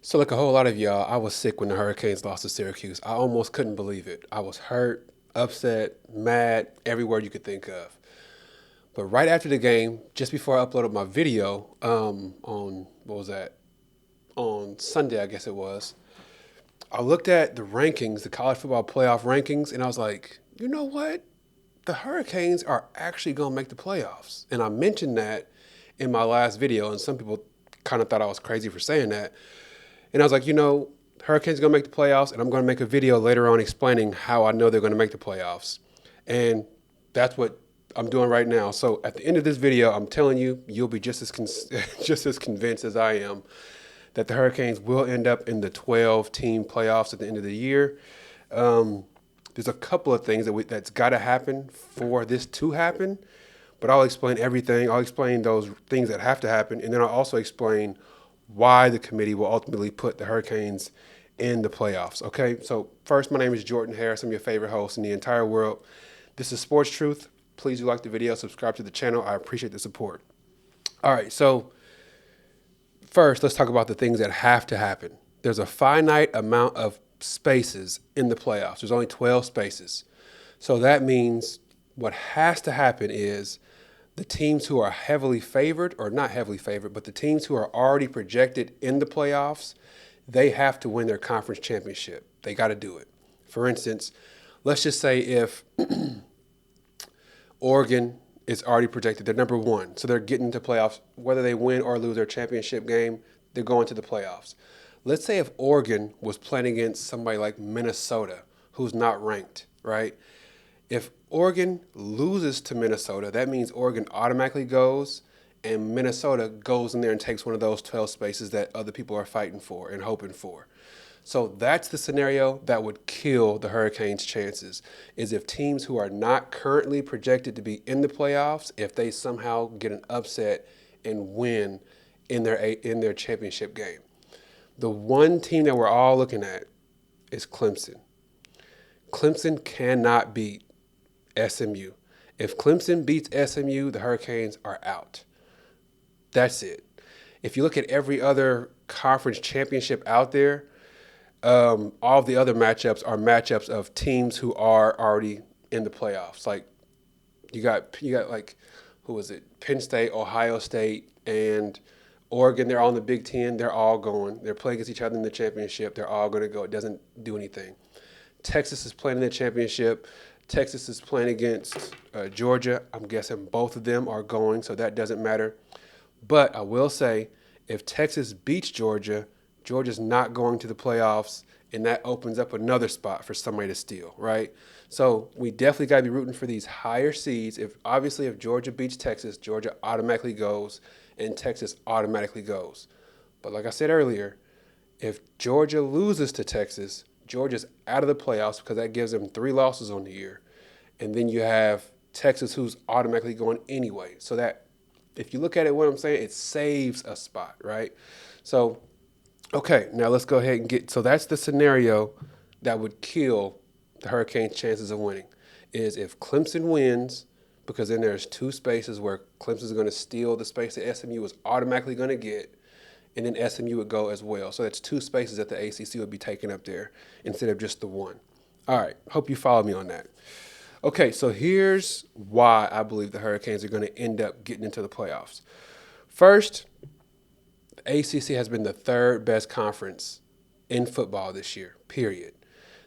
So, like a whole lot of y'all, I was sick when the Hurricanes lost to Syracuse. I almost couldn't believe it. I was hurt, upset, mad, every word you could think of. But right after the game, just before I uploaded my video on, what was that? On Sunday, I guess it was, I looked at the rankings, the college football playoff rankings, and I was like, you know what? The Hurricanes are actually going to make the playoffs. And I mentioned that in my last video, and some people kind of thought I was crazy for saying that. And I was like, Hurricanes are going to make the playoffs, and I'm going to make a video later on explaining how I know they're going to make the playoffs. And that's what I'm doing right now. So at the end of this video, I'm telling you, you'll be just as just as convinced as I am that the Hurricanes will end up in the 12-team playoffs at the end of the year. There's a couple of things that's got to happen for this to happen, but I'll explain everything. I'll explain those things that have to happen, and then I'll also explain why the committee will ultimately put the Hurricanes in the playoffs. Okay, so first, my name is Jordan Harris. I'm your favorite host in the entire world. This is Sports Truth. Please do like the video, subscribe to the channel. I appreciate the support. All right, so first, let's talk about the things that have to happen. There's a finite amount of spaces in the playoffs. There's only 12 spaces. So that means what has to happen is the teams who are heavily favored, or not heavily favored, but the teams who are already projected in the playoffs, they have to win their conference championship. They got to do it. For instance, let's just say if Oregon is already projected, they're number one, so they're getting into playoffs. Whether they win or lose their championship game, they're going to the playoffs. Let's say if Oregon was playing against somebody like Minnesota, who's not ranked, right? If Oregon loses to Minnesota, that means Oregon automatically goes, and Minnesota goes in there and takes one of those 12 spaces that other people are fighting for and hoping for. So that's the scenario that would kill the Hurricanes' chances, is if teams who are not currently projected to be in the playoffs, if they somehow get an upset and win in their championship game. The one team that we're all looking at is Clemson. Clemson cannot beat SMU. If Clemson beats SMU, the Hurricanes are out. That's it. If you look at every other conference championship out there, all of the other matchups are matchups of teams who are already in the playoffs. Like you got like, who was it? Penn State, Ohio State, and Oregon. They're all in the Big Ten. They're all going. They're playing against each other in the championship. They're all going to go. It doesn't do anything. Texas is playing in the championship. Texas is playing against Georgia. I'm guessing both of them are going, so that doesn't matter. But I will say, if Texas beats Georgia, Georgia's not going to the playoffs, and that opens up another spot for somebody to steal, right? So we definitely got to be rooting for these higher seeds. Obviously, if Georgia beats Texas, Georgia automatically goes, and Texas automatically goes. But like I said earlier, if Georgia loses to Texas, Georgia's out of the playoffs because that gives them 3 losses on the year. And then you have Texas, who's automatically going anyway. So that, if you look at it, what I'm saying, it saves a spot, right? So, okay, now let's go ahead and so that's the scenario that would kill the Hurricanes' chances of winning, is if Clemson wins, because then there's 2 spaces where Clemson's going to steal the space that SMU is automatically going to get, and then SMU would go as well. So that's 2 spaces that the ACC would be taking up there instead of just the 1. All right, hope you follow me on that. Okay, so here's why I believe the Hurricanes are going to end up getting into the playoffs. First, the ACC has been the 3rd best conference in football this year, period.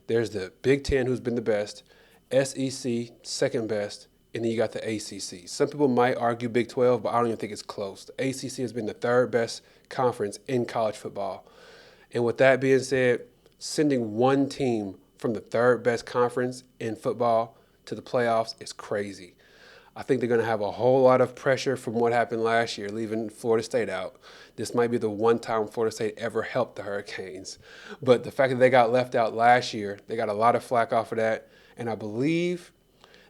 There's the Big Ten, who's been the best, SEC, 2nd best, and then you got the ACC. Some people might argue Big 12, but I don't even think it's close. The ACC has been the 3rd best conference in college football. And with that being said, sending one team from the 3rd best conference in football to the playoffs is crazy. I think they're going to have a whole lot of pressure from what happened last year, leaving Florida State out. This might be the one time Florida State ever helped the Hurricanes. But the fact that they got left out last year, they got a lot of flack off of that. And I believe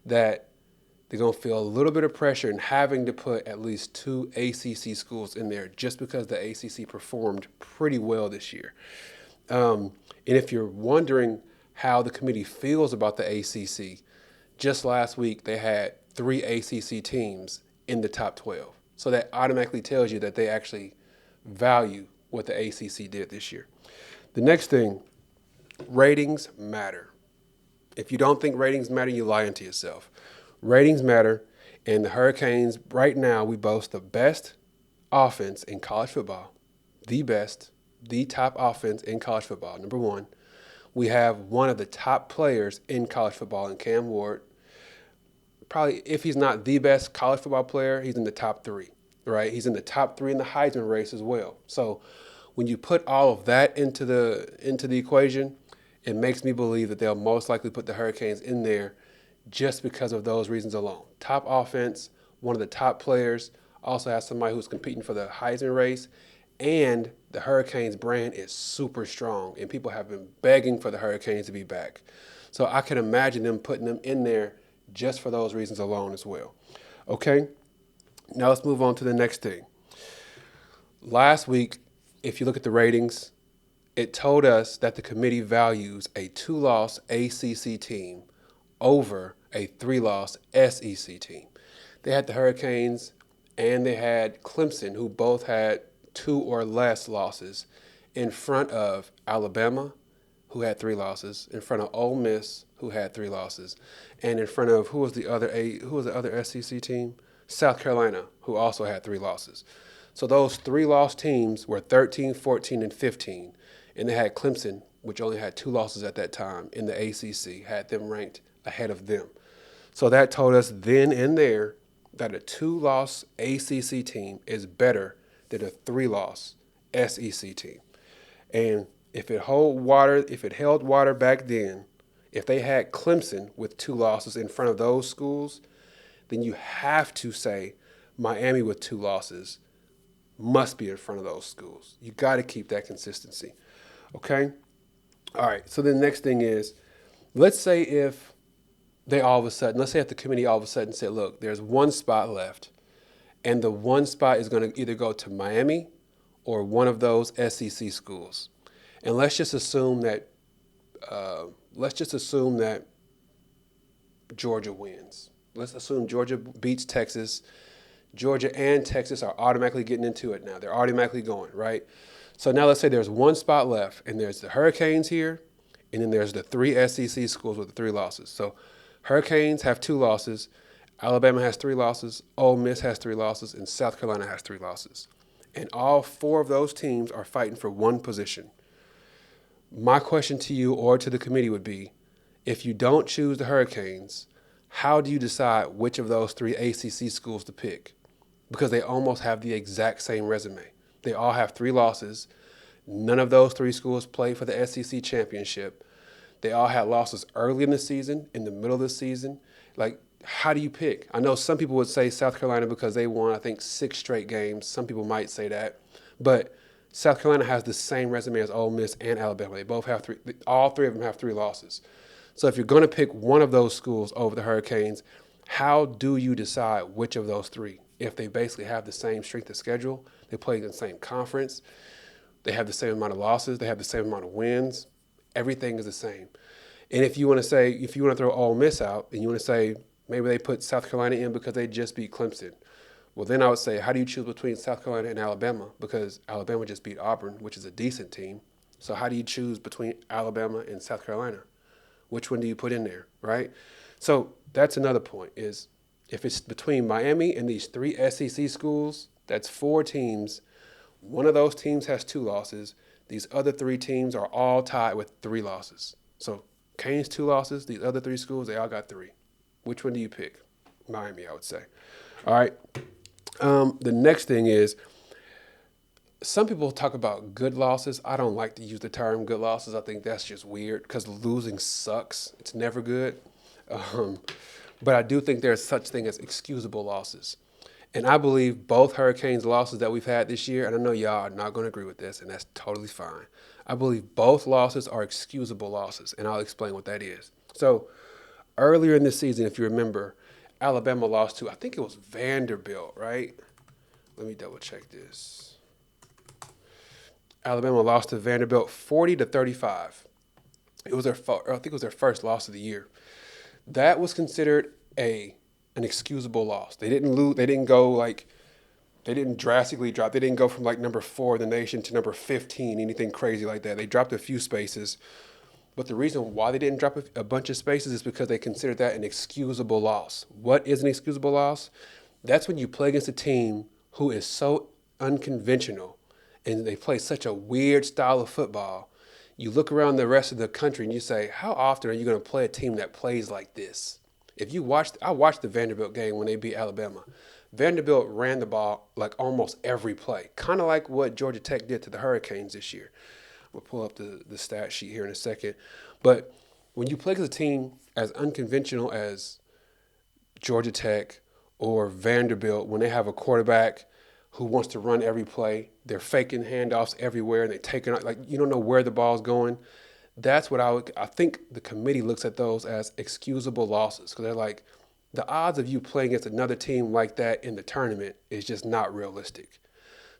that they're going to feel a little bit of pressure in having to put at least 2 ACC schools in there just because the ACC performed pretty well this year. And if you're wondering how the committee feels about the ACC, just last week they had 3 ACC teams in the top 12. So that automatically tells you that they actually value what the ACC did this year. The next thing, ratings matter. If you don't think ratings matter, you're lying to yourself. Ratings matter, and the Hurricanes, right now, we boast the best offense in college football. The best, the top offense in college football, number one. We have one of the top players in college football in Cam Ward. Probably, if he's not the best college football player, he's in the top three, right? He's in the top three in the Heisman race as well. So when you put all of that into the equation, it makes me believe that they'll most likely put the Hurricanes in there just because of those reasons alone. Top offense, one of the top players, also has somebody who's competing for the Heisman race, and the Hurricanes brand is super strong, and people have been begging for the Hurricanes to be back. So I can imagine them putting them in there just for those reasons alone as well. Okay, now let's move on to the next thing. Last week, if you look at the ratings, it told us that the committee values a 2-loss ACC team over a 3-loss SEC team. They had the Hurricanes and they had Clemson, who both had 2 or less losses, in front of Alabama, who had 3 losses, in front of Ole Miss, who had 3 losses, and in front of who was the other SEC team? South Carolina, who also had 3 losses. So those 3-loss teams were 13, 14, and 15, and they had Clemson, which only had 2 losses at that time in the ACC, had them ranked ahead of them. So that told us then and there that a 2-loss ACC team is better than a 3-loss SEC team. And if it held water back then, if they had Clemson with 2 losses in front of those schools, then you have to say Miami with 2 losses must be in front of those schools. You got to keep that consistency. Okay? All right, so the next thing is, let's say if the committee all of a sudden said, look, there's 1 spot left, and the 1 spot is going to either go to Miami or one of those SEC schools. And let's just assume that Georgia wins. Let's assume Georgia beats Texas. Georgia and Texas are automatically getting into it now. They're automatically going, right? So now let's say there's 1 spot left, and there's the Hurricanes here, and then there's the 3 SEC schools with the 3 losses. So Hurricanes have 2 losses, Alabama has 3 losses, Ole Miss has 3 losses, and South Carolina has 3 losses. And all 4 of those teams are fighting for 1 position. My question to you or to the committee would be, if you don't choose the Hurricanes, how do you decide which of those 3 ACC schools to pick? Because they almost have the exact same resume. They all have 3 losses. None of those 3 schools play for the SEC championship. They all had losses early in the season, in the middle of the season. Like, how do you pick? I know some people would say South Carolina because they won, I think, 6 straight games. Some people might say that. But South Carolina has the same resume as Ole Miss and Alabama. They both have 3. All 3 of them have 3 losses. So if you're going to pick one of those schools over the Hurricanes, how do you decide which of those 3? If they basically have the same strength of schedule, they play in the same conference, they have the same amount of losses, they have the same amount of wins, everything is the same. And if you want to throw Ole Miss out and you want to say maybe they put South Carolina in because they just beat Clemson, well, then I would say, how do you choose between South Carolina and Alabama? Because Alabama just beat Auburn, which is a decent team. So how do you choose between Alabama and South Carolina? Which one do you put in there, right? So that's another point is if it's between Miami and these 3 SEC schools, that's 4 teams. One of those teams has 2 losses. These other 3 teams are all tied with 3 losses. So Canes 2 losses. These other 3 schools, they all got 3. Which one do you pick? Miami, I would say. All right. The next thing is some people talk about good losses. I don't like to use the term good losses. I think that's just weird because losing sucks. It's never good. But I do think there's such thing as excusable losses. And I believe both Hurricanes losses that we've had this year, and I know y'all are not going to agree with this, and that's totally fine. I believe both losses are excusable losses, and I'll explain what that is. So earlier in the season, if you remember, Alabama lost to, I think it was Vanderbilt, right? Let me double check this. Alabama lost to Vanderbilt 40-35. I think it was their first loss of the year. That was considered an excusable loss. They didn't lose. They didn't go like They didn't drastically drop. They didn't go from like number 4 in the nation to number 15, anything crazy like that. They dropped a few spaces. But the reason why they didn't drop a bunch of spaces is because they considered that an excusable loss. What is an excusable loss? That's when you play against a team who is so unconventional and they play such a weird style of football. You look around the rest of the country and you say, how often are you going to play a team that plays like this? If you watched, I watched the Vanderbilt game when they beat Alabama. Vanderbilt ran the ball like almost every play, kind of like what Georgia Tech did to the Hurricanes this year. We'll pull up the stat sheet here in a second. But when you play against a team as unconventional as Georgia Tech or Vanderbilt, when they have a quarterback who wants to run every play, they're faking handoffs everywhere, and they're taking like you don't know where the ball's going. That's what I think the committee looks at those as excusable losses because they're like the odds of you playing against another team like that in the tournament is just not realistic.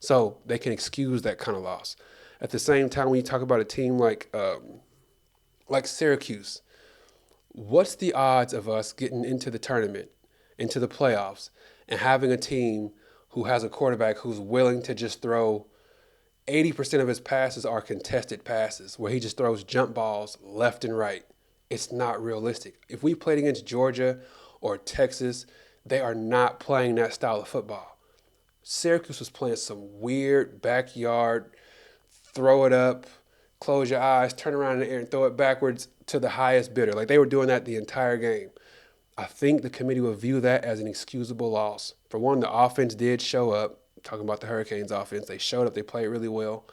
So they can excuse that kind of loss. At the same time, when you talk about a team like Syracuse, what's the odds of us getting into the tournament, into the playoffs, and having a team who has a quarterback who's willing to just throw 80% of his passes are contested passes, where he just throws jump balls left and right? It's not realistic. If we played against Georgia or Texas, they are not playing that style of football. Syracuse was playing some weird backyard, throw it up, close your eyes, turn around in the air and throw it backwards to the highest bidder. Like they were doing that the entire game. I think the committee will view that as an excusable loss. For one, the offense did show up. Talking about the Hurricanes offense, they showed up. They played really well,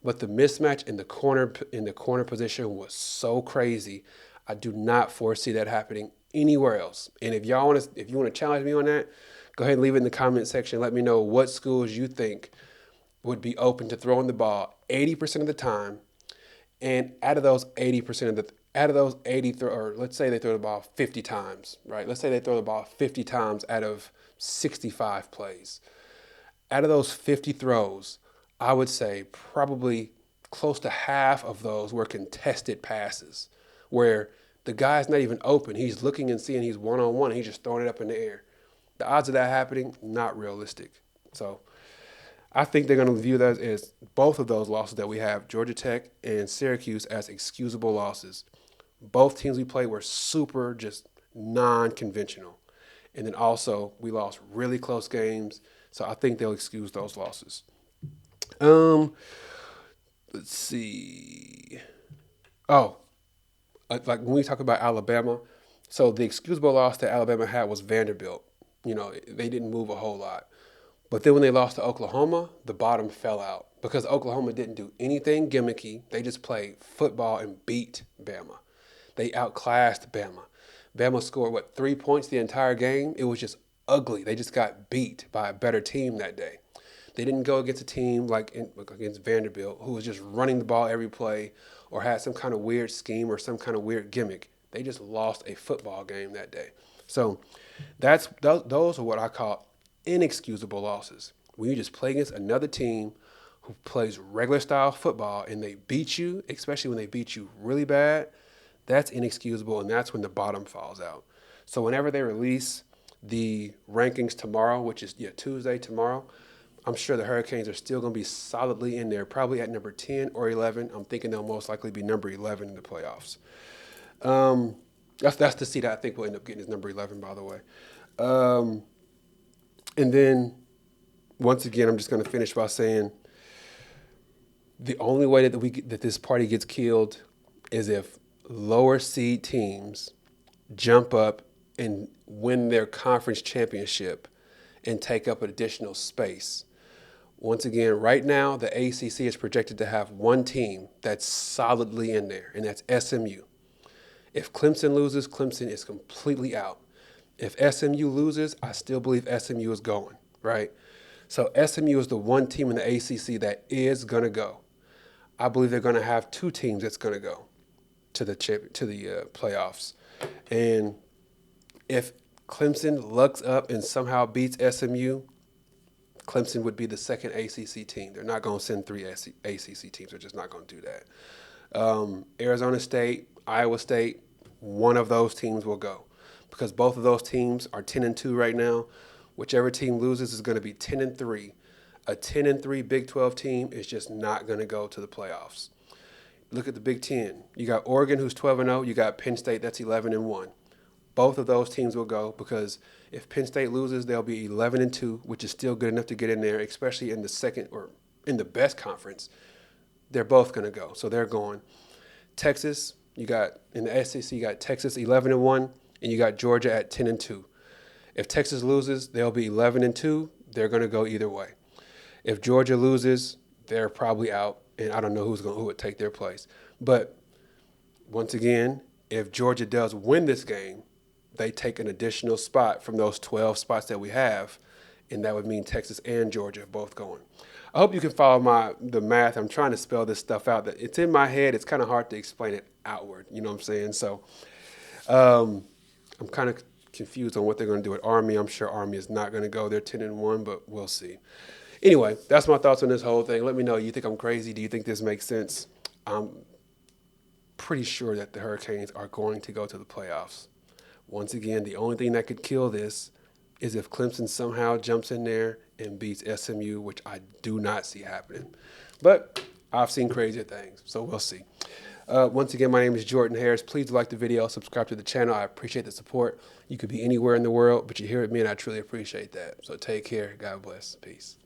but the mismatch in the corner position was so crazy. I do not foresee that happening anywhere else. And if you want to challenge me on that, go ahead and leave it in the comment section. Let me know what schools you think would be open to throwing the ball 80% of the time, and out of those 80, or let's say they throw the ball 50 times, right? Let's say they throw the ball 50 times out of 65 plays. Out of those 50 throws, I would say probably close to half of those were contested passes, where the guy's not even open. He's looking and seeing he's one-on-one, and he's just throwing it up in the air. The odds of that happening, not realistic. So I think they're going to view that as both of those losses that we have, Georgia Tech and Syracuse, as excusable losses. Both teams we played were super just non-conventional. And then also we lost really close games, so I think they'll excuse those losses. Let's see. Oh, like when we talk about Alabama, so the excusable loss that Alabama had was Vanderbilt. You know, they didn't move a whole lot. But then when they lost to Oklahoma, the bottom fell out because Oklahoma didn't do anything gimmicky. They just played football and beat Bama. They outclassed Bama. Bama scored, 3 points the entire game? It was just ugly. They just got beat by a better team that day. They didn't go against a team like against Vanderbilt, who was just running the ball every play or had some kind of weird scheme or some kind of weird gimmick. They just lost a football game that day. So those are what I call inexcusable losses. When you just play against another team who plays regular style football and they beat you, especially when they beat you really bad, that's inexcusable, and that's when the bottom falls out. So whenever they release the rankings tomorrow, which is Tuesday tomorrow, I'm sure the Hurricanes are still going to be solidly in there, probably at number 10 or 11. I'm thinking they'll most likely be number 11 in the playoffs. That's the seed I think we'll end up getting is number 11, by the way. And then, once again, I'm just going to finish by saying the only way that this party gets killed is if lower seed teams jump up and win their conference championship and take up an additional space. Once again, right now, the ACC is projected to have one team that's solidly in there, and that's SMU. If Clemson loses, Clemson is completely out. If SMU loses, I still believe SMU is going, right? So SMU is the one team in the ACC that is going to go. I believe they're going to have two teams that's going to go to the playoffs. And if Clemson lucks up and somehow beats SMU, Clemson would be the second ACC team. They're not going to send three ACC teams. They're just not going to do that. Arizona State, Iowa State, one of those teams will go because both of those teams are 10-2 right now. Whichever team loses is going to be 10-3. A 10-3 Big 12 team is just not going to go to the playoffs. Look at the Big 10. You got Oregon, who's 12-0. You got Penn State, that's 11-1. Both of those teams will go because if Penn State loses, they'll be 11-2, which is still good enough to get in there, especially in the second or in the best conference. They're both going to go, so they're going. Texas, you got in the SEC, you got Texas 11-1, and you got Georgia at 10-2. If Texas loses, they'll be 11-2. They're going to go either way. If Georgia loses, they're probably out, and I don't know who would take their place. But once again, if Georgia does win this game, they take an additional spot from those 12 spots that we have, and that would mean Texas and Georgia both going. I hope you can follow the math. I'm trying to spell this stuff out. It's in my head. It's kind of hard to explain it outward. You know what I'm saying? So I'm kind of confused on what they're going to do at Army. I'm sure Army is not going to go. They're 10-1, but we'll see. Anyway, that's my thoughts on this whole thing. Let me know. You think I'm crazy? Do you think this makes sense? I'm pretty sure that the Hurricanes are going to go to the playoffs. Once again, the only thing that could kill this is if Clemson somehow jumps in there and beats SMU, which I do not see happening. But I've seen crazier things, so we'll see. Once again, my name is Jordan Harris. Please like the video, subscribe to the channel. I appreciate the support. You could be anywhere in the world, but you're here with me, and I truly appreciate that. So take care. God bless. Peace.